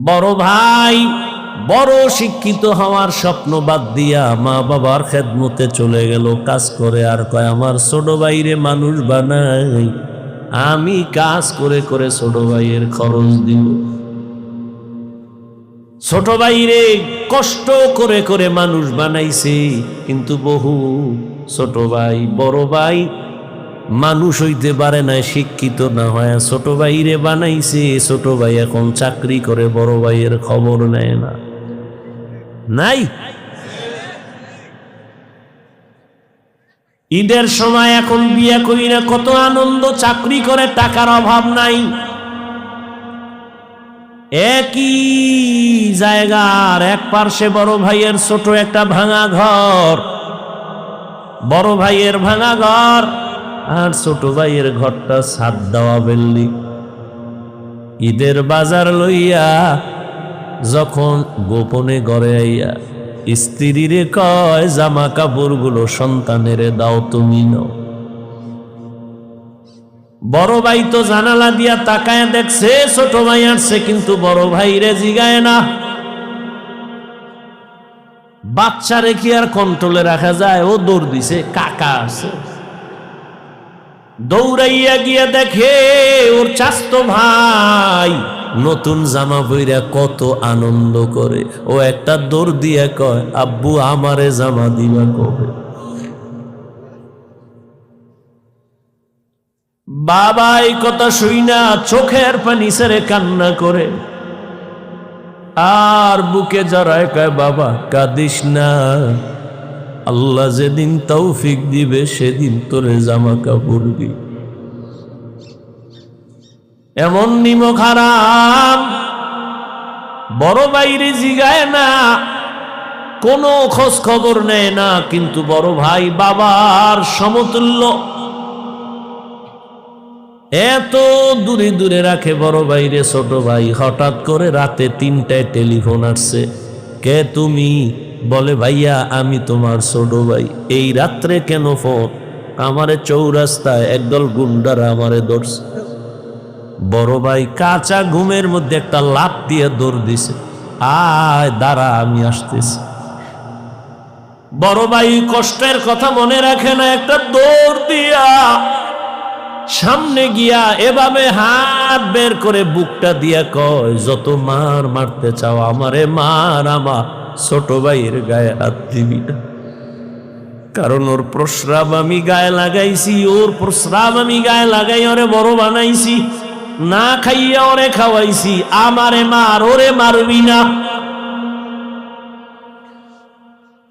বড় ভাই বড় শিক্ষিত হওয়ার স্বপ্ন বাদ দিয়া মা বাবার খেদমতে চলে গেল, কাজ করে। আর কয় আমার ছোট ভাইরে মানুষ বানাই, আমি কাজ করে করে ছোট ভাইয়ের খরচ দিব। ছোট ভাইরে কষ্ট করে করে মানুষ বানাইছে, কিন্তু বহু ছোট ভাই বড় ভাই মানুষ হইতে পারে না, শিক্ষিত না হয় ছোট ভাইরে বানাইছে। ছোট ভাই এখন চাকরি করে, বড় ভাইয়ের খবর নেয় না। নাই ঈদের সময় এখন বিয়ে করি না, কত আনন্দ, চাকরি করে, টাকার অভাব নাই। একই জায়গার এক পার্শ্বে বড় ভাইয়ের ছোট একটা ভাঙা ঘর, বড় ভাইয়ের ভাঙা ঘর আর ছোট ভাইয়ের ঘরটা ছাদ দেওয়া বিল্ডিং। ঈদের বাজার লইয়া যখন গোপনে ঘরে আইয়া স্ত্রীরে কয় জামা কাপড় গুলো সন্তানেরে দাও, তুমি নাও। বড় ভাই তো জানালা দিয়া তাকায় দেখছে ছোট ভাই আসছে, কিন্তু বড় ভাই রে জিগায় না। বাচ্চারে কি আর কন্ট্রোলে রাখা যায়? ও দৌড় দিছে, কাকা আছে। দৌড়াইয়া গিয়া দেখে ওর চাস্তো ভাই নতুন জামা পইরা কত আনন্দ করে। ও একটা দৌড় দিয়া কয়, আব্বু আমারে জামা দিবা কবে? বাবা এই কথা শুইনা চোখের পানি ছেড়ে কান্না করে আর বুকে জড়ায় কয়, বাবা কাঁদিস না, আল্লাহ যেদিন তৌফিক দিবে সেদিন তোরে জামা কাপড় দিবে। এমন নিমক হারাম বড় বাইরে জিগায় না, কোনো খোঁজ খবর নেয় না, কিন্তু বড় ভাই বাবার সমতুল্য, এত দূরে দূরে রাখে বড় ভাইরে ছোট ভাই। হঠাৎ করে রাতে 3টায় টেলিফোন আসছে, কে তুমি? বলে ভাইয়া আমি তোমার ছোট ভাই। এই রাত্রে কেন ফোন? আমারে চৌরাস্তায় একদল গুন্ডারা আমারে ধরছে। বড় ভাই কাঁচা ঘুমের মধ্যে একটা লাফ দিয়ে দৌড় দিছে, আয় দাঁড়া আমি আসতেছি। বড় ভাই কষ্টের কথা মনে রাখে না, একটা দৌড় দিয়া সামনে গিয়া এভাবে হাত বের করে বুকটা দিয়া কয়, যত মার মারতে চাও আমারে মার, আমার ছোট ভাইয়ের গায়ে হাত দিবি না। কারণ ওর প্রস্রাব আমি গায়ে লাগাইছি, ওর প্রস্রাব আমি গায়ে লাগাই ওরে বড় বানাইছি, না খাইয়া ওরে খাওয়াইছি, আমারে মার, ওরে মারবি না।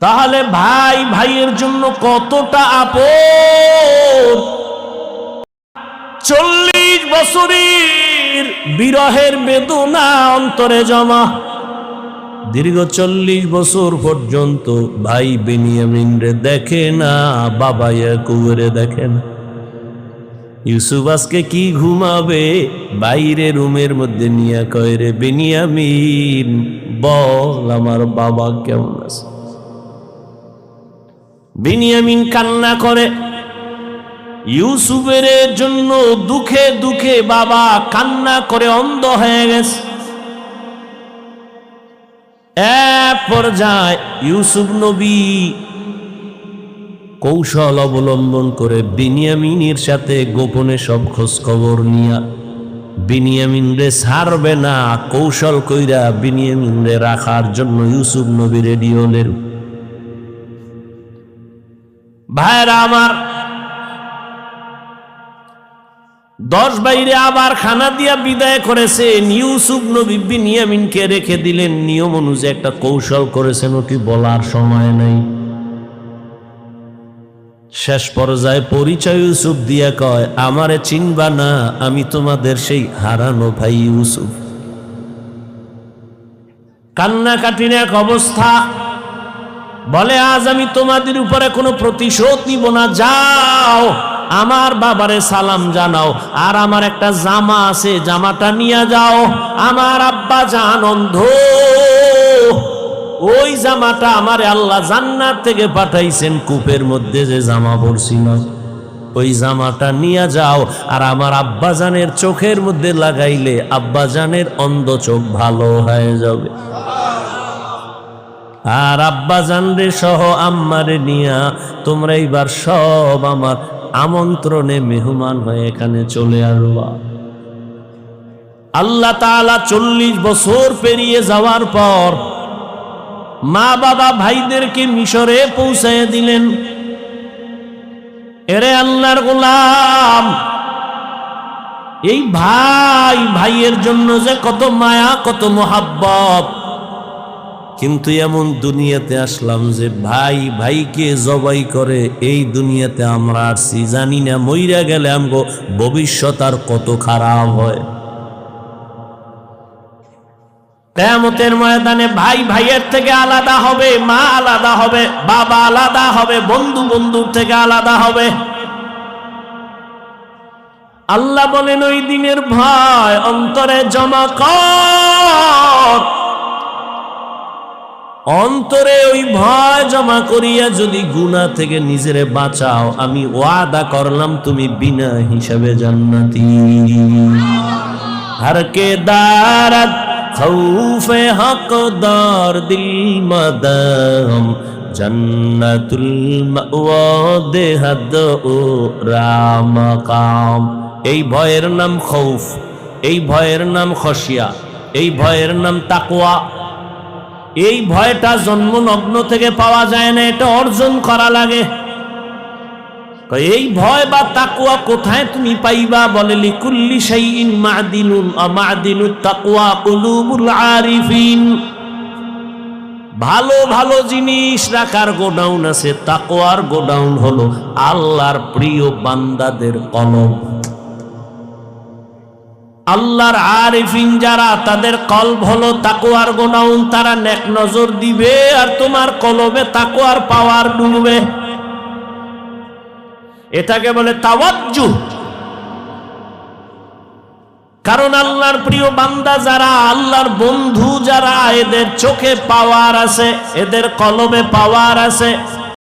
তাহলে ভাই ভাইয়ের জন্য কতটা আপন। 40 বছরের বিরহের বেদনা অন্তরে জমা, দীর্ঘ 40 বছর পর্যন্ত ভাই বেনিয়ামিন রে দেখে না, বাবা ইয়াকুবরে দেখে না। ইউসুফ আজকে কি ঘুমাবে? বাইরে রুমের মধ্যে নিয়ে কয়, রে বেনিয়ামিন বল আমার বাবা কেমন আছে? বেনিয়ামিন কান্না করে, ইউসুফের জন্য দুঃখে দুঃখে বাবা কান্না করে অন্ধ হয়ে গেছে। এক পর্যায়ে ইউসুফ নবী কৌশল অবলম্বন করে বিনিয়ামিনের সাথে গোপনে সব খোঁজ খবর নিয়া বিনিয়ামিন রে ছাড়বে না, কৌশল কইরা বিনিয়ামিন রে রাখার জন্য ইউসুফ নবী রেডি হলেন। ভাইরা আমার, 10 বাইরে আবার খানা দিয়া বিদায় করেছেন। ইউসুফ নবী বিনিয়ামিনকে রেখে দিলেন, নিয়ম অনুযায়ী একটা কৌশল করেছেন, ওটি বলার সময় নাই। শেষ পর্যায়ে পরিচয় ইউসুফ দিয়া কয়, আমারে চিনবা না, আমি তোমাদের সেই হারানো ভাই ইউসুফ। কান্নাকাটির এক অবস্থা, বলে আজ আমি তোমাদের উপরে কোনো প্রতিশোধ নিব না, যাও আমার বাবারে সালাম জানাও, আর আমার একটা জামা আছে জামাটা নিয়ে যাও। আমার আব্বা জান অন্ধ, ওই জামাটা আমারে আল্লাহ জান্নাত থেকে পাঠাইছেন, কূপের মধ্যে যে জামা পরছিল ওই জামাটা নিয়ে যাও, আর আমার আব্বাজানের চোখের মধ্যে লাগাইলে আব্বাজানের অন্ধ চোখ ভালো হয়ে যাবে। আর আব্বাজান রে সহ আম্মারে নিয়া তোমরা এইবার সব আমার আমন্ত্রণে মেহমান হয়ে এখানে চলে আসবা। আল্লাহ তাআলা 40 বছর পেরিয়ে যাওয়ার পর মা বাবা ভাইদেরকে মিশরে পৌঁছায় দিলেন। এরে আল্লাহর গোলাম, এই ভাই ভাইয়ের জন্য যে কত মায়া, কত মোহাব্বত, কিন্তু এমন দুনিয়াতে আসলাম যে ভাই ভাইকে জবাই করে এই দুনিয়াতে আমরা আসছি। জানি না মইরা গেলে আমগো ভবিষ্যৎ আর কত খারাপ হয়। কিয়ামতের ময়দানে ভাই ভাইয়ের থেকে আলাদা হবে, মা আলাদা হবে, বাবা আলাদা হবে, বন্ধু বন্ধুর থেকে আলাদা হবে। আল্লাহ বলেন ওই দিনের ভয় অন্তরে জমা কর। অন্তরে ওই ভয় জমা করিয়া যদি গুনাহ থেকে নিজেরে বাঁচাও, আমি ওয়াদা করলাম তুমি বিনা হিসাবে জান্নাতি। हर के दारत खौफे हकदार दिल मदम जन्नतुल मावा देहद ও রামাকাম। এই ভয়ের নাম খৌফ, এই ভয়ের নাম খশিয়া, এই ভয়ের নাম তাকওয়া। এই ভয়টা জন্মলগ্ন থেকে পাওয়া যায় না, এটা অর্জন করা লাগে। এই ভয় বা তাকওয়া কোথায় তুমি পাইবা? বলে লিকুল্লি শাইইন মাদিনুন আমাদিনুত তাকওয়া কুলুবুল আরিফিন। ভালো ভালো জিনিস রাখার গোডাউন আছে, তাকওয়ার গোডাউন হলো আল্লাহর প্রিয় বান্দাদের কলব। আল্লাহর আরিফিন যারা, তাদের কলব হলো তাকওয়ার গোডাউন। তারা নেক নজর দিবে আর তোমার কলবে তাকওয়ার পাওয়ার ডুববে। এটাকে বলে তাওয়াজ্জুহ। কারণ আল্লাহর প্রিয় বান্দা যারা, আল্লাহর বন্ধু যারা, এদের চোখে পাওয়ার আছে, এদের কলবে পাওয়ার আছে।